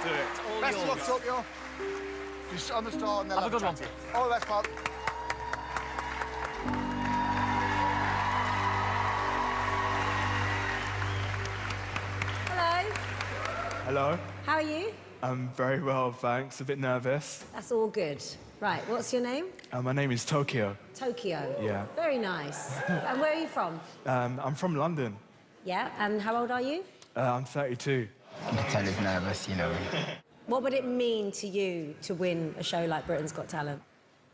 do it. It's all Best of luck, yours. Tokyo. You sit on the star and then Have a good one. All the best, pal. Hello. Hello. How are you? I'm very well, thanks. A bit nervous. That's all good. Right, what's your name? My name is Tokio. Tokyo. Yeah. Very nice. And where are you from? I'm from London. Yeah, and how old are you? I'm 32. You can tell he's nervous, you know. What would it mean to you to win a show like Britain's Got Talent?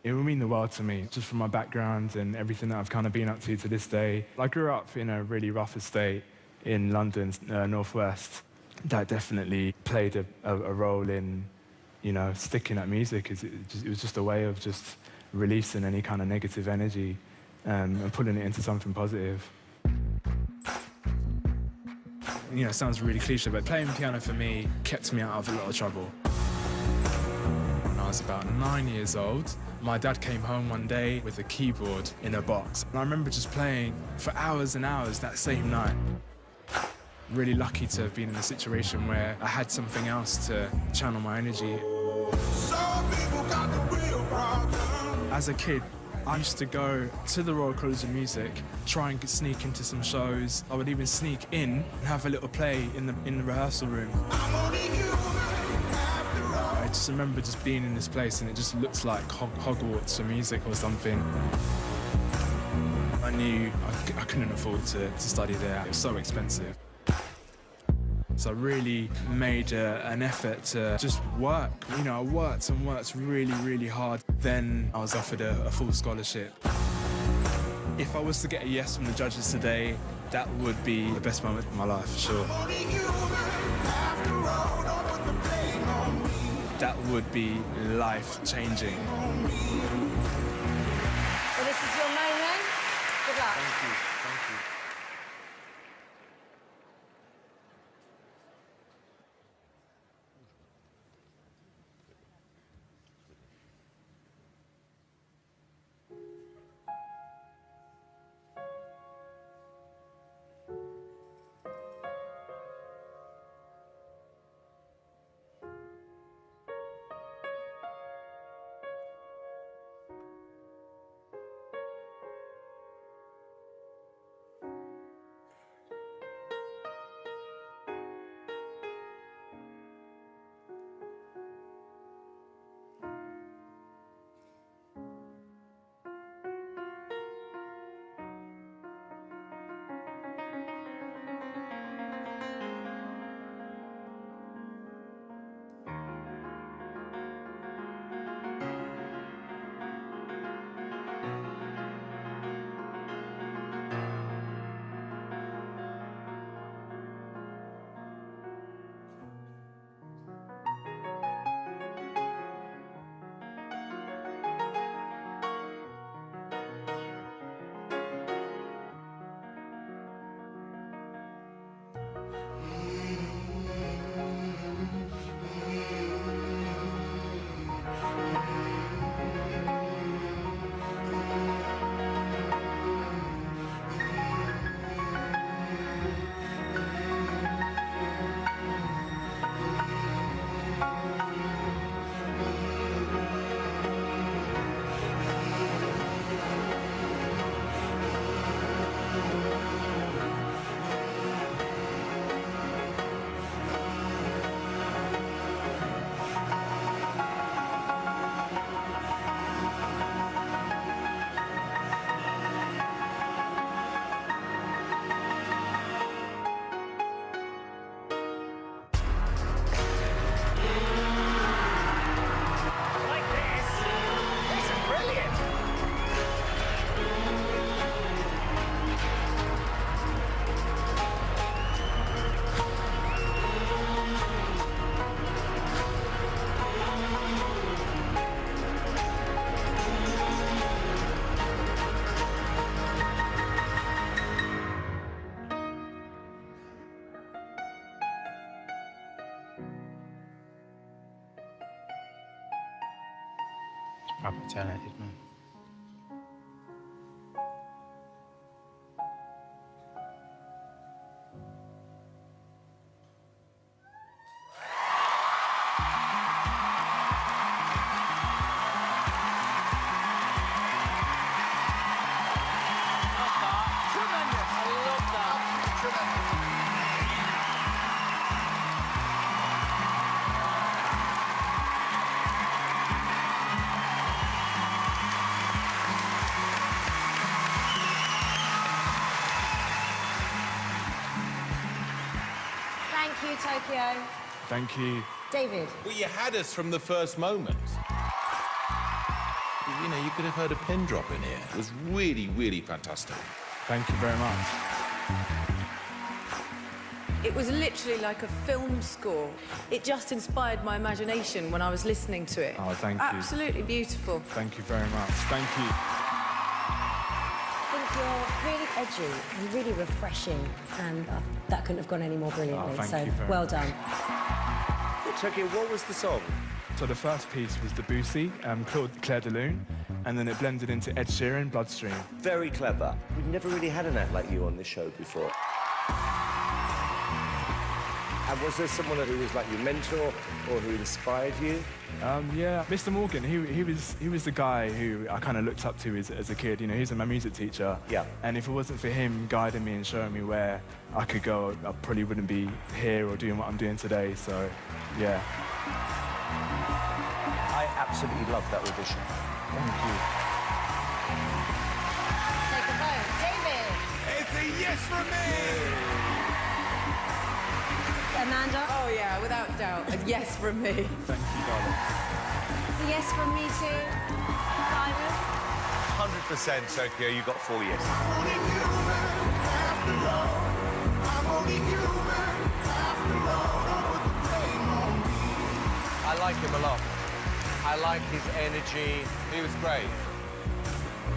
It would mean the world to me, just from my background and everything that I've kind of been up to this day. I grew up in a really rough estate in London's northwest. That definitely played a role in, you know, sticking at music. It was just a way of just releasing any kind of negative energy and putting it into something positive. You know, it sounds really cliche, but playing piano for me kept me out of a lot of trouble. When I was about 9 years old, my dad came home one day with a keyboard in a box. And I remember just playing for hours and hours that same night. Really lucky to have been in a situation where I had something else to channel my energy. Some people got the real problem. As a kid, I used to go to the Royal College of Music, try and sneak into some shows. I would even sneak in and have a little play in the rehearsal room. I'm only human after all. I just remember just being in this place and it just looks like Hogwarts for music or something. I knew I couldn't afford to study there. It was so expensive. So I really made an effort to just work. You know, I worked and worked really, really hard. Then I was offered a full scholarship. If I was to get a yes from the judges today, that would be the best moment of my life, for sure. I'm only human after all. Don't put the blame on me. That would be life-changing. Well, this is your moment. Good luck. Thank you, thank you. Like this. This is brilliant. Proper talented, man. Thank you, Tokyo. Thank you. David. Well, you had us from the first moment. You know, you could have heard a pin drop in here. It was really, really fantastic. Thank you very much. It was literally like a film score. It just inspired my imagination when I was listening to it. Oh, thank you. Absolutely beautiful. Thank you very much. Thank you. I think you're really edgy and really refreshing, and that couldn't have gone any more brilliantly. Oh, thank so you very well much. done. Tokyo, what was the song? So the first piece was Debussy, Claire de Lune, and then it blended into Ed Sheeran, Bloodstream. Very clever. We've never really had an act like you on this show before. And was there someone who was like your mentor or who inspired you? Yeah, Mr. Morgan, he was the guy who I kind of looked up to as a kid. You know, he's my music teacher. Yeah. And if it wasn't for him guiding me and showing me where I could go, I probably wouldn't be here or doing what I'm doing today. So, yeah. I absolutely loved that audition. Thank you. Take a vote. David. It's a yes from me! Amanda. Oh, yeah, without doubt. A yes from me. Thank you, darling. It's a yes from me too. Simon. 100% Tokyo, you got 4 years. I'm only human after all. I'm only human after all. Don't put the blame on me. I like him a lot. I like his energy. He was great.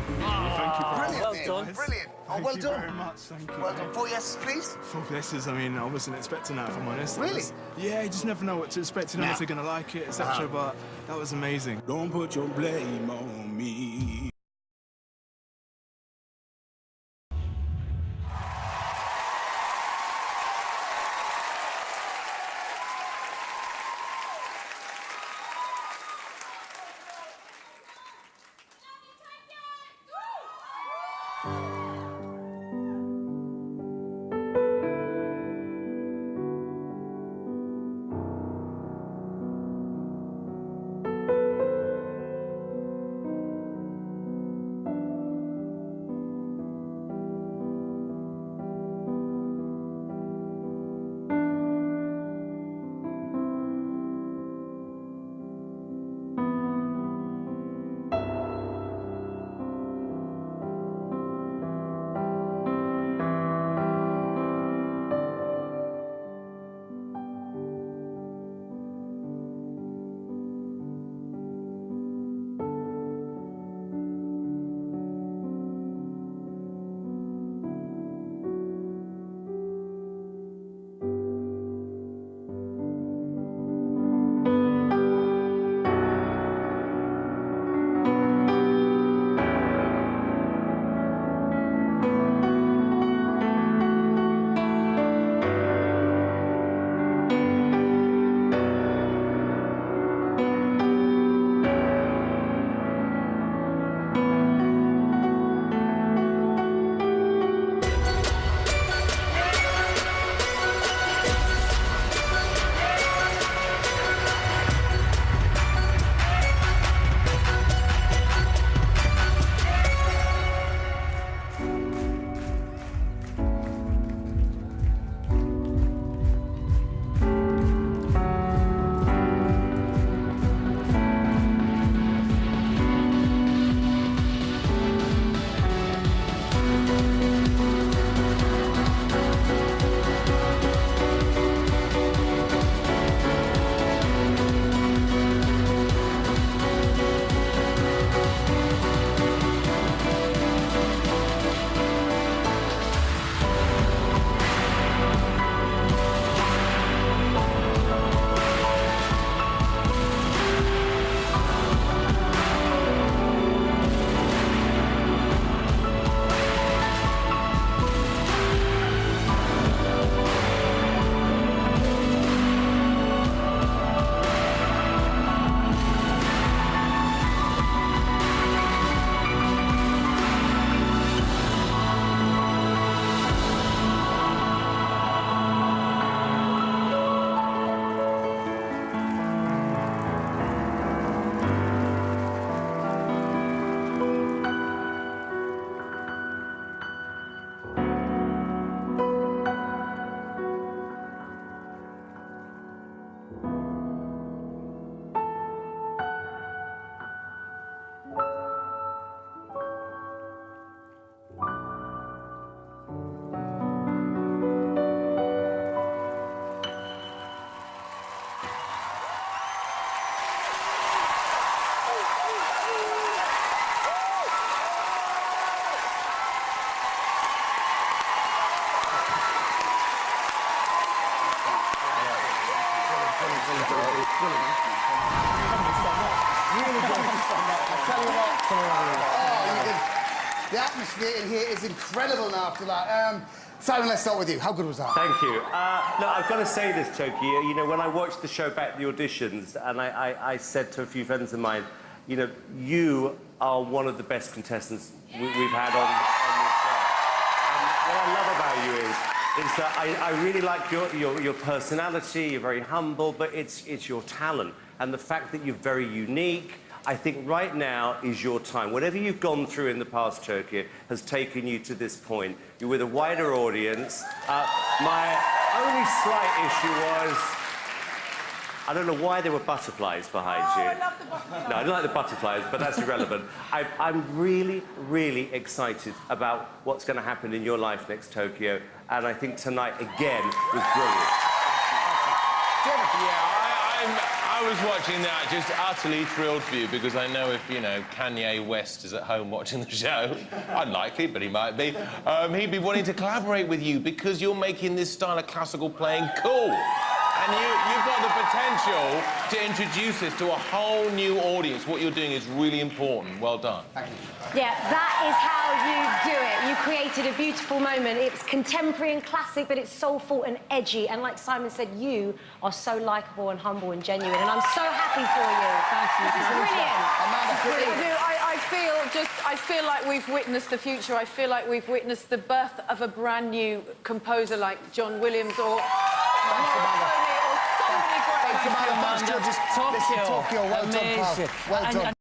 Thank you very Brilliant, much. Ian. done. Brilliant. Oh, Thank well you done. very much. Thank you. Well done. 4 yeses, please. 4 yeses, I mean, I wasn't expecting that, if I'm honest. Really? Yeah, you just never know what to expect. You know if they're going to like it, etc. But that was amazing. Don't put your blame on me. The atmosphere in here is incredible now after that. Simon, let's start with you. How good was that? Thank you. Look, I've got to say this, Tokio. You know, when I watched the show back, the auditions, and I said to a few friends of mine, you know, you are one of the best contestants we've had on this show. And what I love about you is that I really like your personality. You're very humble, but it's your talent. And the fact that you're very unique, I think right now is your time. Whatever you've gone through in the past, Tokio, has taken you to this point. You're with a wider audience. My only slight issue was, I don't know why there were butterflies behind you. I love the butterflies. No, I don't like the butterflies, but that's irrelevant. I'm really, really excited about what's going to happen in your life next, Tokio. And I think tonight, again, was brilliant. I was watching that just utterly thrilled for you because I know if, you know, Kanye West is at home watching the show, unlikely, but he might be, he'd be wanting to collaborate with you because you're making this style of classical playing cool. And you've got the potential to introduce this to a whole new audience. What you're doing is really important. Well done. Thank you. Yeah, that is how you do it. You created a beautiful moment. It's contemporary and classic, but it's soulful and edgy. And like Simon said, you are so likeable and humble and genuine. And I'm so happy for you. Thank you. This is brilliant. I feel like we've witnessed the future. I feel like we've witnessed the birth of a brand new composer like John Williams or... Thanks, Amanda. Just Tokio. Well done, pal. Well done.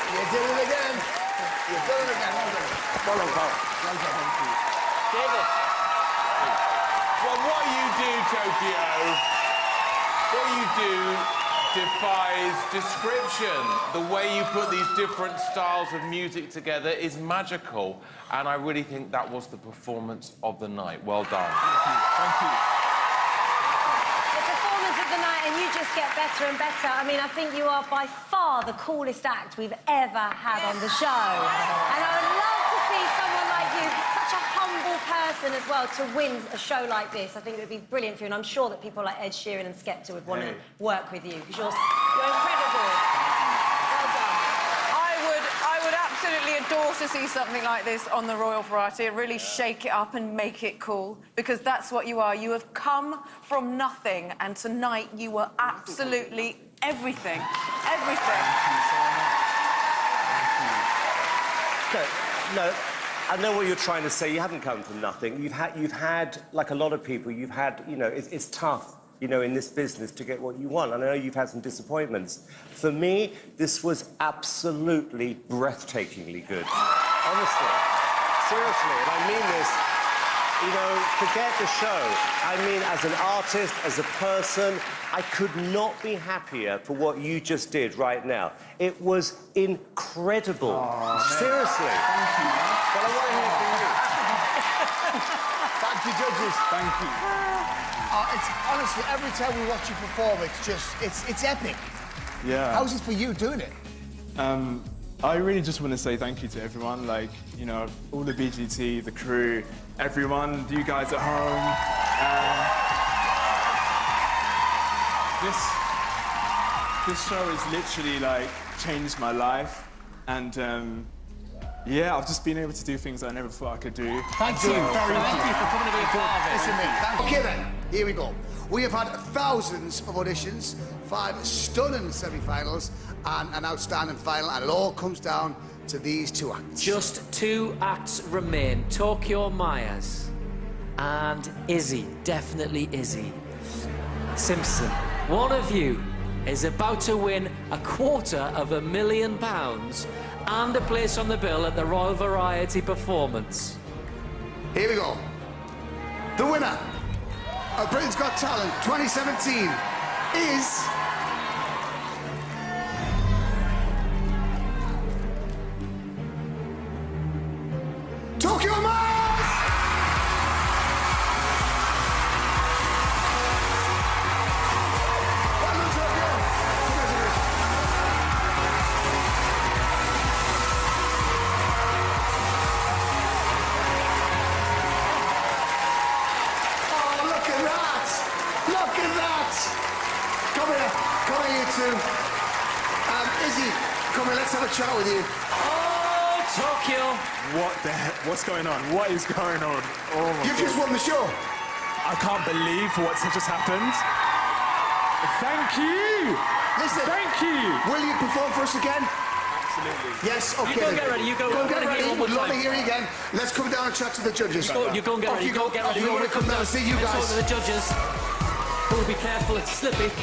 You did it again. You did it again. Well done. Well done, Carl. Well done. Thank you. David. Well, what you do, Tokio, What you do defies description. The way you put these different styles of music together is magical, and I really think that was the performance of the night. Well done. Thank you. The performance of the night, and you just get better and better. I mean, I think you are by far the coolest act we've ever had on the show. And I would love to see someone like you, such a humble person as well, to win a show like this. I think it would be brilliant for you, and I'm sure that people like Ed Sheeran and Skepta would want to work with you, because you're incredible. Well done. I would absolutely adore to see something like this on the Royal Variety and really shake it up and make it cool, because that's what you are. You have come from nothing, and tonight you were absolutely everything. Everything. No, I know what you're trying to say. You haven't come from nothing. You've had, like a lot of people, you've had, you know, it's tough, you know, in this business to get what you want. And I know you've had some disappointments. For me, this was absolutely breathtakingly good. Honestly. Seriously, and I mean this. You know, forget the show. I mean, as an artist, as a person, I could not be happier for what you just did right now. It was incredible. Seriously. Thank you, man. But I want to hear from you. Thank you, judges. Thank you. It's honestly, every time we watch you perform, it's just, it's epic. Yeah. How's it for you doing it? I really just want to say thank you to everyone, like, you know, all the BGT, the crew, everyone, you guys at home. This show has literally, like, changed my life. And, yeah, I've just been able to do things I never thought I could do. Thank you. Thank you for coming to be a part of it. Listen, mate. Okay, then. Here we go. We have had thousands of auditions, 5 stunning semi-finals, and an outstanding final, and it all comes down to these 2 acts. Just 2 acts remain. Tokio Myers and Izzy, definitely Izzy Simpson. One of you is about to win £250,000 and a place on the bill at the Royal Variety Performance. Here we go. The winner of Britain's Got Talent 2017 is... Tokio Myers! Well done, Tokio. Oh, look at that! Look at that! Come here, you two. Izzy, come here, let's have a chat with you. Oh, Tokio! What the heck? What's going on? What is going on? Oh my You've God. just won the show. I can't believe what's just happened. Thank you! Listen. Thank you! Will you perform for us again? Absolutely. Yes, okay. You go and get ready, you go. Go and I get wanna hear ready. one more We'd love to time. hear you again. Let's come down and chat to the judges. You go and get Off ready. you Go go. and get Off ready. you go. Go and We'll come down and see you Talk to guys. the judges. Oh, be careful, it's slippy.